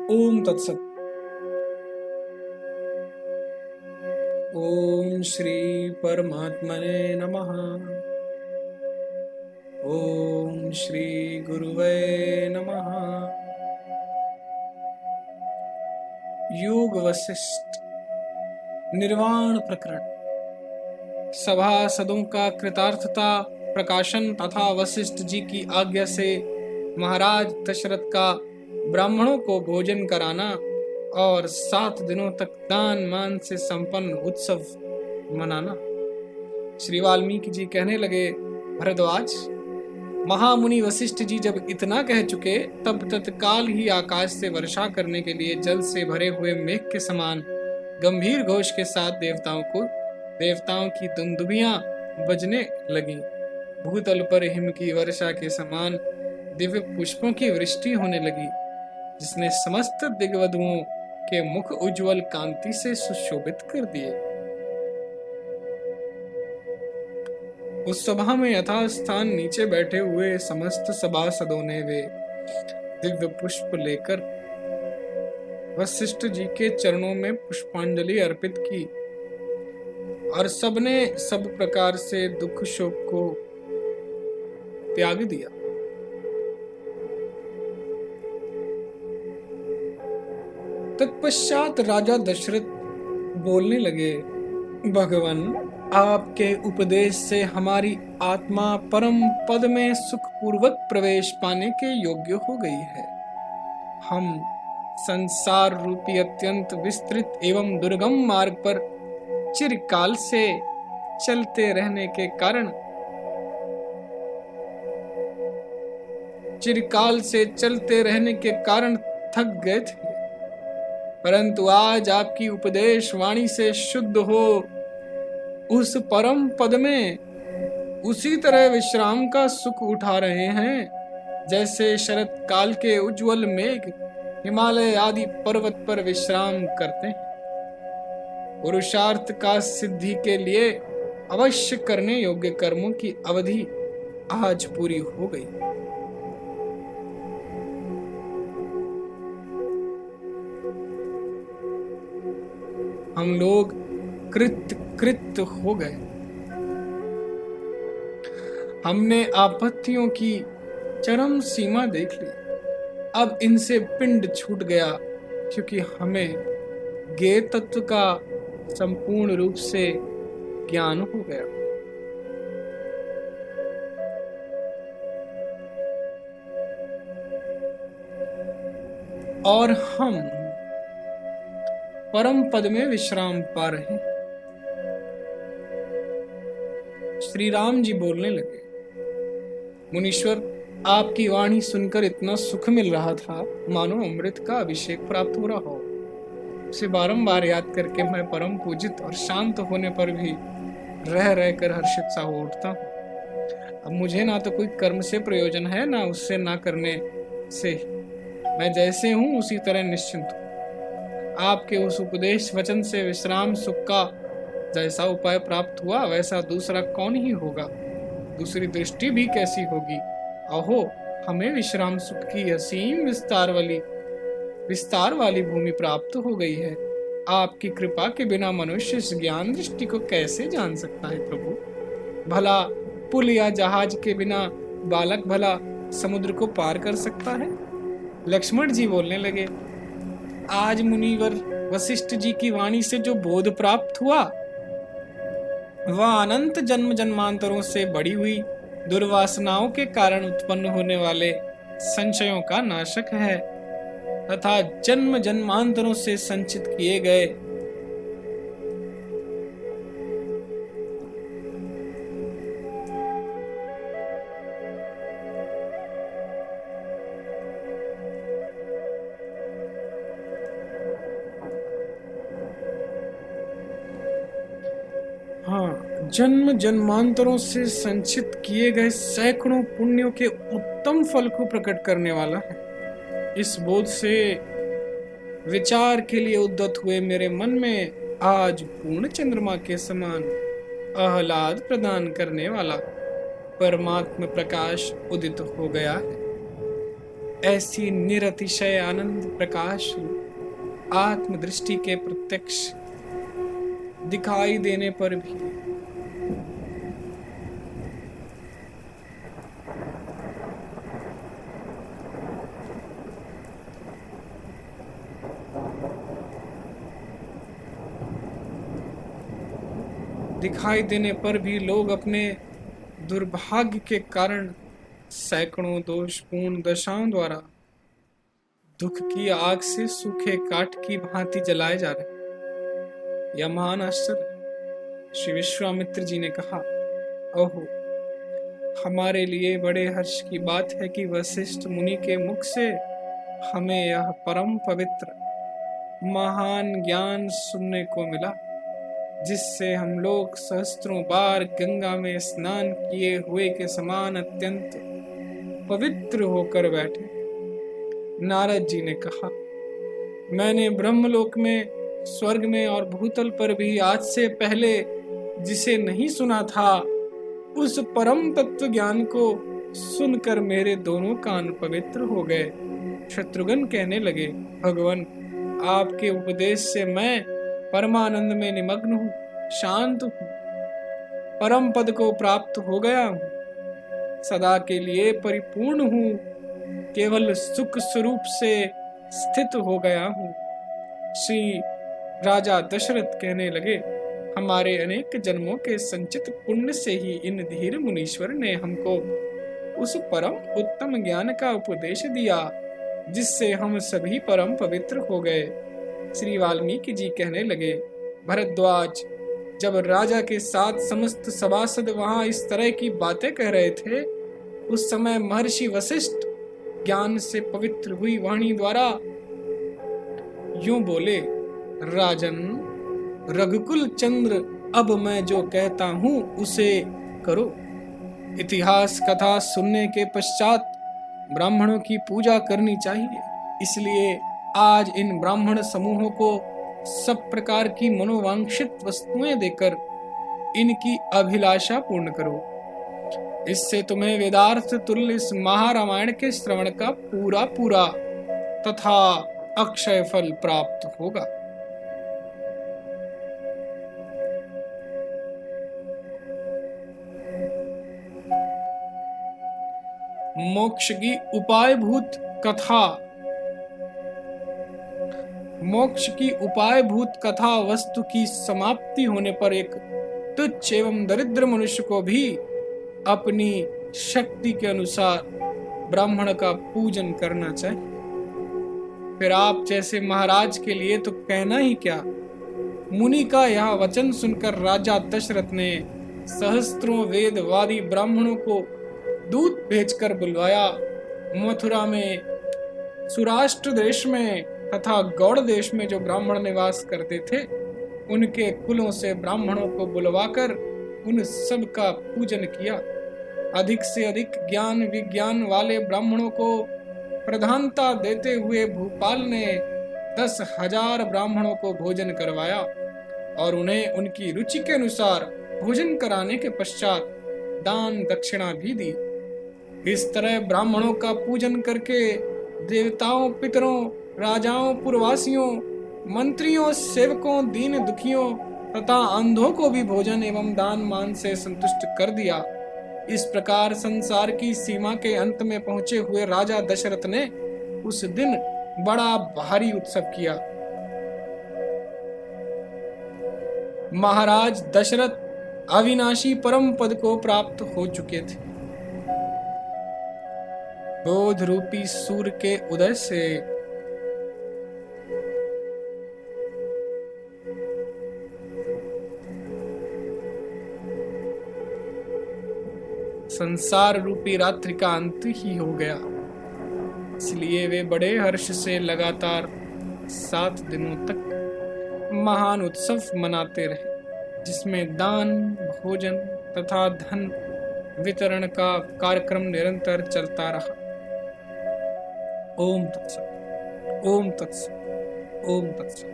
ओम तत्सत। ओम श्री परमात्मने नमः। ओम श्री गुरुवे नमः। योग वशिष्ठ निर्वाण प्रकरण। सभासदों का कृतार्थता प्रकाशन तथा वशिष्ठ जी की आज्ञा से महाराज दशरथ का ब्राह्मणों को भोजन कराना और 7 दिनों तक दान मान से संपन्न उत्सव मनाना। श्री वाल्मीकि जी कहने लगे, भरद्वाज, महामुनि वशिष्ठ जी जब इतना कह चुके तब तत्काल ही आकाश से वर्षा करने के लिए जल से भरे हुए मेघ के समान गंभीर घोष के साथ देवताओं की दुंदुभियां बजने लगी। भूतल पर हिम की वर्षा के समान दिव्य पुष्पों की वृष्टि होने लगी, जिसने समस्त दिग्वधुओं के मुख उज्जवल कांति से सुशोभित कर दिए। उस सभा में यथास्थान नीचे बैठे हुए समस्त सभासदों ने वे दिव्य पुष्प लेकर वशिष्ठ जी के चरणों में पुष्पांजलि अर्पित की और सबने सब प्रकार से दुख शोक को त्याग दिया। तत्पश्चात राजा दशरथ बोलने लगे, भगवान, आपके उपदेश से हमारी आत्मा परम पद में सुखपूर्वक प्रवेश पाने के योग्य हो गई है। हम संसार रूपी अत्यंत विस्तृत एवं दुर्गम मार्ग पर चिरकाल से चलते रहने के कारण थक गए थे, परंतु आज आपकी उपदेश वाणी से शुद्ध हो उस परम पद में उसी तरह विश्राम का सुख उठा रहे हैं जैसे शरत काल के उज्जवल मेघ हिमालय आदि पर्वत पर विश्राम करते हैं। पुरुषार्थ का सिद्धि के लिए अवश्य करने योग्य कर्मों की अवधि आज पूरी हो गई। हम लोग कृत हो गए। हमने आपत्तियों की चरम सीमा देख ली। अब इनसे पिंड छूट गया, क्योंकि हमें ज्ञेय तत्व का संपूर्ण रूप से ज्ञान हो गया। और हम परम पद में विश्राम पा रहे हैं। श्री राम जी बोलने लगे, मुनीश्वर, आपकी वाणी सुनकर इतना सुख मिल रहा था मानो अमृत का अभिषेक प्राप्त हो रहा हो। उसे बारंबार याद करके मैं परम पूजित और शांत होने पर भी रह कर हर्षित सा हो उठता हूँ। अब मुझे ना तो कोई कर्म से प्रयोजन है, ना उससे ना करने से। मैं जैसे हूँ उसी तरह निश्चिंत हूँ। आपके उस उपदेश वचन से विश्राम सुख का जैसा उपाय प्राप्त हुआ वैसा दूसरा कौन ही होगा। दूसरी दृष्टि भी कैसी होगी। अहो, हमें विश्राम सुख की असीम विस्तार वाली भूमि प्राप्त हो गई है। आपकी कृपा के बिना मनुष्य इस ज्ञान दृष्टि को कैसे जान सकता है प्रभु। भला पुल या जहाज के बिना बालक भला समुद्र को पार कर सकता है। लक्ष्मण जी बोलने लगे, आज मुनिवर वशिष्ठ जी की वाणी से जो बोध प्राप्त हुआ वह अनंत जन्म जन्मांतरों से बढ़ी हुई दुर्वासनाओं के कारण उत्पन्न होने वाले संशयों का नाशक है तथा जन्म जन्मांतरों से संचित किए गए जन्म जन्मांतरों से संचित किए गए सैकड़ों पुण्यों के उत्तम फल को प्रकट करने वाला है। इस बोध से विचार के लिए उद्यत हुए मेरे मन में आज पूर्ण चंद्रमा के समान आह्लाद प्रदान करने वाला परमात्म प्रकाश उदित हो गया है। ऐसी निरतिशय आनंद प्रकाश आत्मदृष्टि के प्रत्यक्ष दिखाई देने पर भी लोग अपने दुर्भाग्य के कारण सैकड़ों दोषपूर्ण दशाओं द्वारा दुख की आग से सूखे काठ की भांति जलाए जा रहे। यह महान आश्चर्य। श्री विश्वामित्र जी ने कहा, ओहो, हमारे लिए बड़े हर्ष की बात है कि वशिष्ठ मुनि के मुख से हमें यह परम पवित्र महान ज्ञान सुनने को मिला, जिससे हम लोग सहस्त्रों बार गंगा में स्नान किए हुए के समान अत्यंत पवित्र होकर बैठे। नारद जी ने कहा, मैंने ब्रह्मलोक में, स्वर्ग में और भूतल पर भी आज से पहले जिसे नहीं सुना था, उस परम तत्व ज्ञान को सुनकर मेरे दोनों कान पवित्र हो गए। शत्रुघ्न कहने लगे, भगवान, आपके उपदेश से मैं परमानंद में निमग्न हूँ, शांत हूँ, परम पद को प्राप्त हो गया हूँ, सदा के लिए परिपूर्ण हूँ, केवल सुख स्वरूप से स्थित हो गया हूँ। श्री राजा दशरथ कहने लगे, हमारे अनेक जन्मों के संचित पुण्य से ही इन धीर मुनीश्वर ने हमको उस परम उत्तम ज्ञान का उपदेश दिया, जिससे हम सभी परम पवित्र हो गए। श्री वाल्मीकि जी कहने लगे, भरद्वाज, जब राजा के साथ समस्त सभासद वहां इस तरह की बातें कह रहे थे, उस समय महर्षि वशिष्ठ ज्ञान से पवित्र हुई वाणी द्वारा यूं बोले, राजन, रघुकुल चंद्र, अब मैं जो कहता हूं उसे करो। इतिहास कथा सुनने के पश्चात ब्राह्मणों की पूजा करनी चाहिए, इसलिए आज इन ब्राह्मण समूहों को सब प्रकार की मनोवांछित वस्तुएं देकर इनकी अभिलाषा पूर्ण करो। इससे तुम्हें वेदार्थ तुल्य इस महारामायण के श्रवण का पूरा पूरा तथा अक्षय फल प्राप्त होगा। मोक्ष की उपायभूत कथा। मोक्ष की उपायभूत कथा वस्तु की समाप्ति होने पर एक तुच्छ एवं दरिद्र मनुष्य को भी अपनी शक्ति के अनुसार ब्राह्मण का पूजन करना चाहिए। फिर आप जैसे महाराज के लिए तो कहना ही क्या। मुनि का यह वचन सुनकर राजा दशरथ ने सहस्त्रों वेदवादी ब्राह्मणों को दूत भेजकर बुलवाया। मथुरा में, सुराष्ट्र देश में तथा गौड़ देश में जो ब्राह्मण निवास करते थे, उनके कुलों से ब्राह्मणों को बुलवाकर उन सब का पूजन किया। अधिक से अधिक ज्ञान विज्ञान वाले ब्राह्मणों को प्रधानता देते हुए भूपाल ने 10,000 ब्राह्मणों को भोजन करवाया और उन्हें उनकी रुचि के अनुसार भोजन कराने के पश्चात दान दक्षिणा भी दी। इस तरह ब्राह्मणों का पूजन करके देवताओं, पितरों, राजाओं, पुरवासियों, मंत्रियों, सेवकों, दीन दुखियों तथा अंधों को भी भोजन एवं दान मान से संतुष्ट कर दिया। इस प्रकार संसार की सीमा के अंत में पहुंचे हुए राजा दशरथ ने उस दिन बड़ा भारी उत्सव किया। महाराज दशरथ अविनाशी परम पद को प्राप्त हो चुके थे। बोध रूपी सूर्य के उदय से संसार रूपी रात्रि का अंत ही हो गया। इसलिए वे बड़े हर्ष से लगातार 7 दिनों तक महान उत्सव मनाते रहे, जिसमें दान, भोजन तथा धन वितरण का कार्यक्रम निरंतर चलता रहा। ओम तत्सत, ओम तत्सत, ओम तत्सत।